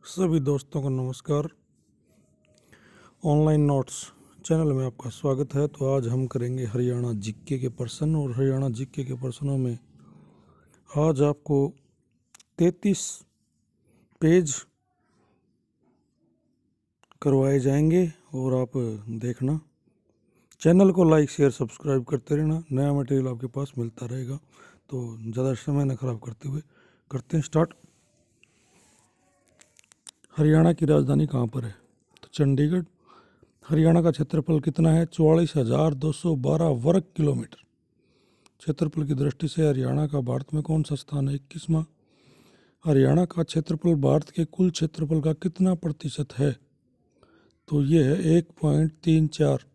सभी दोस्तों को नमस्कार। ऑनलाइन नोट्स चैनल में आपका स्वागत है। तो आज हम करेंगे हरियाणा जीके के प्रश्न, और हरियाणा जीके के प्रश्नों में आज आपको 33 पेज करवाए जाएंगे और आप देखना। चैनल को लाइक शेयर सब्सक्राइब करते रहना, नया मटेरियल आपके पास मिलता रहेगा। तो ज़्यादा समय न खराब करते हुए करते हैं स्टार्ट। हरियाणा की राजधानी कहाँ पर है? तो चंडीगढ़। हरियाणा का क्षेत्रफल कितना है? 44,212 वर्ग किलोमीटर। क्षेत्रफल की दृष्टि से हरियाणा का भारत में कौन सा स्थान है? 21वां। हरियाणा का क्षेत्रफल भारत के कुल क्षेत्रफल का कितना प्रतिशत है? तो ये है 1.34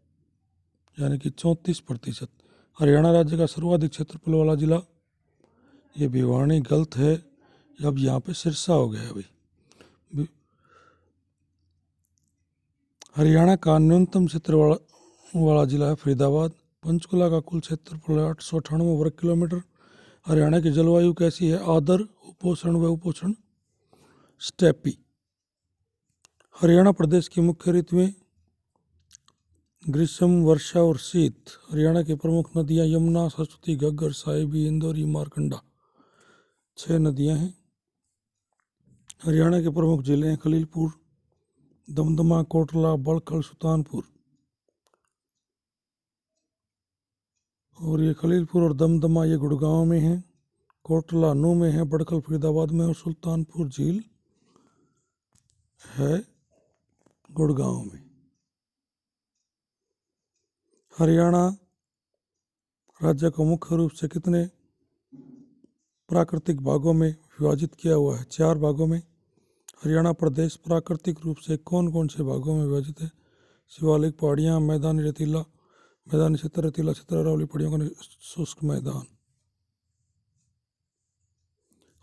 यानी कि 34%। हरियाणा राज्य का सर्वाधिक क्षेत्रफल वाला जिला, ये भिवानी गलत है। अब यहाँ पे सिरसा हो गया है भाई। हरियाणा का न्यूनतम क्षेत्र वाला जिला है फरीदाबाद। पंचकुला का कुल क्षेत्रफल है 898 वर्ग किलोमीटर। हरियाणा की जलवायु कैसी है? आर्द्र, उपोष्ण व उपोष्ण स्टेपी। हरियाणा प्रदेश की मुख्य ऋतुएं ग्रीष्म, वर्षा और शीत। हरियाणा की प्रमुख नदियां यमुना, सरस्वती, घग्गर, साहिबी, इंदौरी, मारकंडा। 6 नदियां हैं। हरियाणा के प्रमुख जिले हैं खलीलपुर, दमदमा, कोटला, बड़खल, सुल्तानपुर। और ये खलीलपुर और दमदमा ये गुड़गांव में है, कोटला नूह में है, बड़खल फरीदाबाद में और सुल्तानपुर झील है गुड़गांव में। हरियाणा राज्य को मुख्य रूप से कितने प्राकृतिक भागों में विभाजित किया हुआ है? 4 भागों में। हरियाणा प्रदेश प्राकृतिक रूप से कौन कौन से भागों में विभाजित है? शिवालिक पहाड़ियाँ, मैदानी रेतीला, मैदानी क्षेत्र, रेतीला क्षेत्र, अरावली पहाड़ियों का शुष्क मैदान।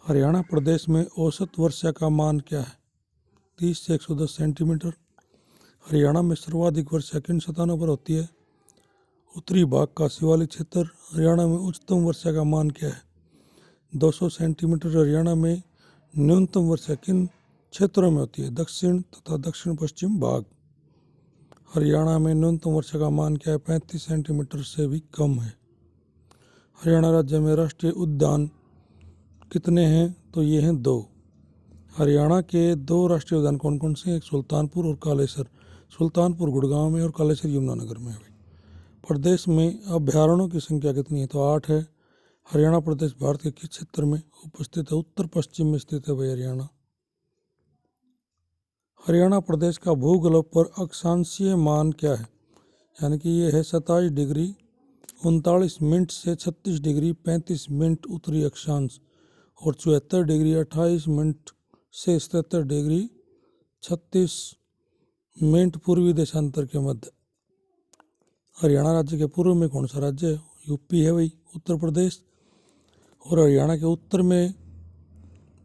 हरियाणा प्रदेश में औसत वर्षा का मान क्या है? 30 से 110 सेंटीमीटर। हरियाणा में सर्वाधिक वर्षा किन स्थानों पर होती है? उत्तरी भाग का शिवालिक क्षेत्र। हरियाणा में उच्चतम वर्षा का मान क्या है? 200 सेंटीमीटर। हरियाणा में न्यूनतम वर्षा किन क्षेत्रों में होती है? दक्षिण तथा दक्षिण पश्चिम भाग। हरियाणा में न्यूनतम वर्षा का मान क्या है? 35 सेंटीमीटर से भी कम है। हरियाणा राज्य में राष्ट्रीय उद्यान कितने हैं? तो ये हैं 2। हरियाणा के 2 राष्ट्रीय उद्यान कौन कौन से हैं? एक सुल्तानपुर और कालेसर। सुल्तानपुर गुड़गांव में और कालेसर यमुनानगर में है। प्रदेश में अभ्यारण्यों की संख्या कितनी है? तो 8 है। हरियाणा प्रदेश भारत के किस क्षेत्र में उपस्थित है? उत्तर पश्चिम में स्थित है भाई हरियाणा। हरियाणा प्रदेश का भूगोल पर अक्षांशीय मान क्या है? यानी कि ये है 27 डिग्री 39 मिनट से 36 डिग्री 35 मिनट उत्तरी अक्षांश, और 74 डिग्री 28 मिनट से 77 डिग्री 36 मिनट पूर्वी देशांतर के मध्य। हरियाणा राज्य के पूर्व में कौन सा राज्य है? यूपी है भाई, उत्तर प्रदेश। और हरियाणा के उत्तर में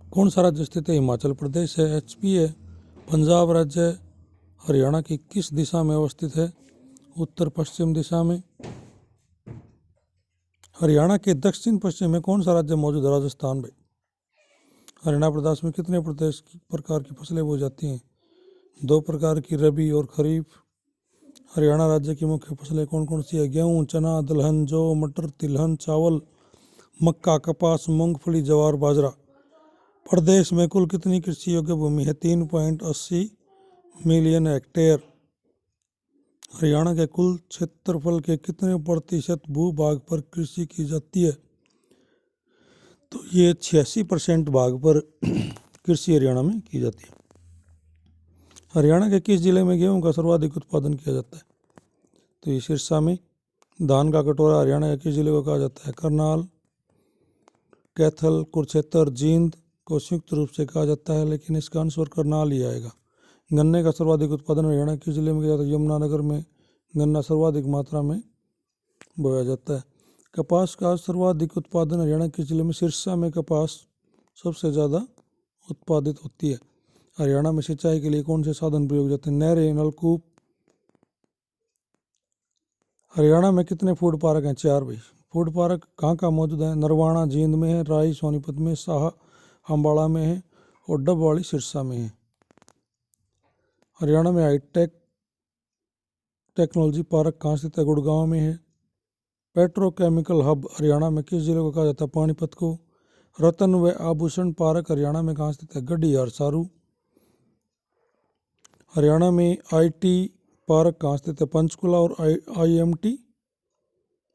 कौन सा राज्य स्थित है? हिमाचल प्रदेश है, एचपी है। पंजाब राज्य हरियाणा की किस दिशा में अवस्थित है? उत्तर पश्चिम दिशा में। हरियाणा के दक्षिण पश्चिम में कौन सा राज्य मौजूद है? राजस्थान भाई। हरियाणा प्रदेश में कितने प्रकार की फसलें बोई जाती हैं? 2 प्रकार की, रबी और खरीफ। हरियाणा राज्य की मुख्य फसलें कौन कौन सी है? गेहूँ, चना, दलहन, जौ, मटर, तिलहन, चावल, मक्का, कपास, मूंगफली, ज्वार, बाजरा। प्रदेश में कुल कितनी कृषि योग्य भूमि है? 3.80 मिलियन हेक्टेयर। हरियाणा के कुल क्षेत्रफल के कितने प्रतिशत भूभाग पर कृषि की जाती है? तो ये 86% भाग पर कृषि हरियाणा में की जाती है। हरियाणा के किस जिले में गेहूं का सर्वाधिक उत्पादन किया जाता है? तो ये सिरसा में। धान का कटोरा हरियाणा के किस जिले को कहा जाता है? करनाल, कैथल, कुरुक्षेत्र, जींद को संयुक्त रूप से कहा जाता है, लेकिन इसका आंसर करनाल ही आएगा। गन्ने का सर्वाधिक उत्पादन हरियाणा किस जिले में किया जाता है? यमुनानगर में गन्ना सर्वाधिक मात्रा में बोया जाता है। कपास का सर्वाधिक उत्पादन हरियाणा किस जिले में? सिरसा में कपास सबसे ज़्यादा उत्पादित होती है। हरियाणा में सिंचाई के लिए कौन से साधन प्रयोग जाते हैं? नहरें, नलकूप। हरियाणा में कितने फूड पार्क हैं? 4 भाई। फूड पार्क कहाँ कहाँ मौजूद है? नरवाणा जींद में है, राई सोनीपत में, शाह अम्बाड़ा में है और डबवाड़ी सिरसा में है। हरियाणा में हाईटेक टेक्नोलॉजी पार्क कहाँ स्थित है? गुड़गांव में है। पेट्रोकेमिकल हब हरियाणा में किस जिले को कहा जाता है? पानीपत को। रतन व आभूषण पार्क हरियाणा में कहाँ स्थित है? गढ़ी हरसारू। हरियाणा में आईटी पार्क कहाँ स्थित है? पंचकुला और आईएमटी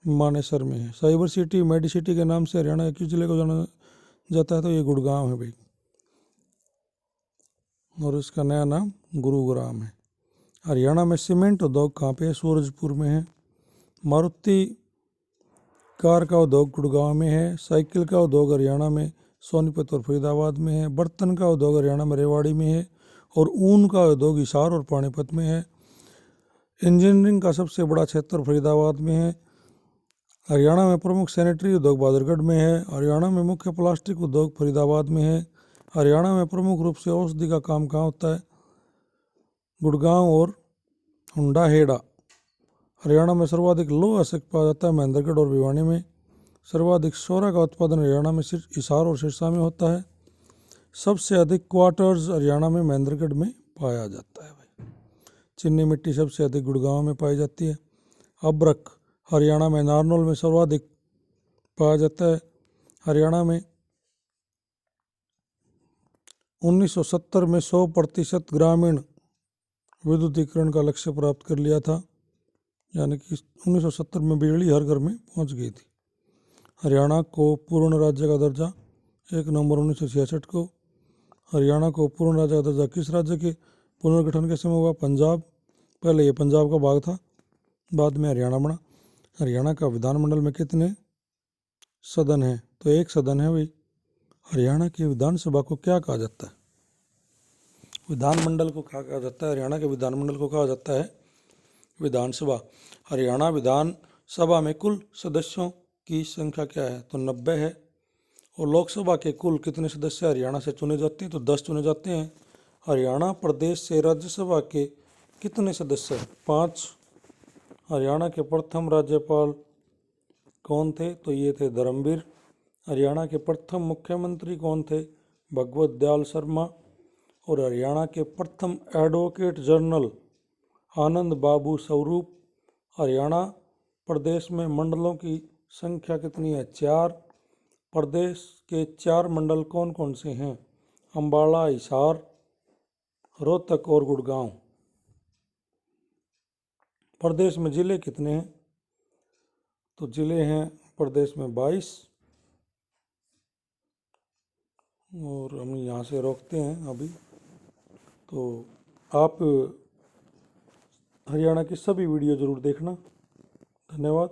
मानेसर में है। साइबर सिटी मेडिसिटी के नाम से हरियाणा के किस जिले को जाना जाता है? तो ये गुड़गांव है भाई, और इसका नया नाम गुरुग्राम है। हरियाणा में सीमेंट उद्योग कहाँ पे है? सूरजपुर में है। मारुति कार का उद्योग गुड़गांव में है। साइकिल का उद्योग हरियाणा में सोनीपत और फरीदाबाद में है। बर्तन का उद्योग हरियाणा में रेवाड़ी में है। और ऊन का उद्योग हिसार और पानीपत में है। इंजीनियरिंग का सबसे बड़ा क्षेत्र फरीदाबाद में है। हरियाणा में प्रमुख सैनिटरी उद्योग बहादुरगढ़ में है। हरियाणा में मुख्य प्लास्टिक उद्योग फरीदाबाद में है। हरियाणा में प्रमुख रूप से औषधि का काम कहाँ होता है? गुड़गांव और हुंडा हेड़ा। हरियाणा में सर्वाधिक लौह अयस्क पाया जाता है महेंद्रगढ़ और भिवानी में। सर्वाधिक सोरा का उत्पादन हरियाणा में हिसार और सिरसा में होता है। सबसे अधिक क्वार्टर्स हरियाणा में महेंद्रगढ़ में पाया जाता है भाई। चीनी मिट्टी सबसे अधिक गुड़गांव में पाई जाती है। अब्रक हरियाणा में नारनौल में सर्वाधिक पाया जाता है। हरियाणा में 1970 में 100% ग्रामीण विद्युतीकरण का लक्ष्य प्राप्त कर लिया था, यानी कि 1970 में बिजली हर घर में पहुंच गई थी। हरियाणा को पूर्ण राज्य का दर्जा 1 नवंबर 1966 को। हरियाणा को पूर्ण राज्य का दर्जा किस राज्य के पुनर्गठन के समय हुआ? पंजाब। पहले ये पंजाब का भाग था, बाद में हरियाणा बना। हरियाणा का विधानमंडल में कितने सदन हैं? तो एक सदन है भाई। हरियाणा की विधानसभा को क्या कहा जाता है? विधानमंडल को क्या कहा जाता है? हरियाणा के विधानमंडल को कहा जाता है विधानसभा। हरियाणा विधानसभा में कुल सदस्यों की संख्या क्या है? तो 90 है। और लोकसभा के कुल कितने सदस्य हरियाणा से चुने जाते हैं? तो 10 चुने जाते हैं। हरियाणा प्रदेश से राज्यसभा के कितने सदस्य? 5। हरियाणा के प्रथम राज्यपाल कौन थे? तो ये थे धर्मवीर। हरियाणा के प्रथम मुख्यमंत्री कौन थे? भगवत दयाल शर्मा। और हरियाणा के प्रथम एडवोकेट जनरल आनंद बाबू स्वरूप। हरियाणा प्रदेश में मंडलों की संख्या कितनी है? 4। प्रदेश के 4 मंडल कौन कौन से हैं? अम्बाला, हिसार, रोहतक और गुड़गांव। प्रदेश में जिले कितने हैं? तो जिले हैं प्रदेश में 22। और हम यहाँ से रोकते हैं अभी। तो आप हरियाणा की सभी वीडियो ज़रूर देखना। धन्यवाद।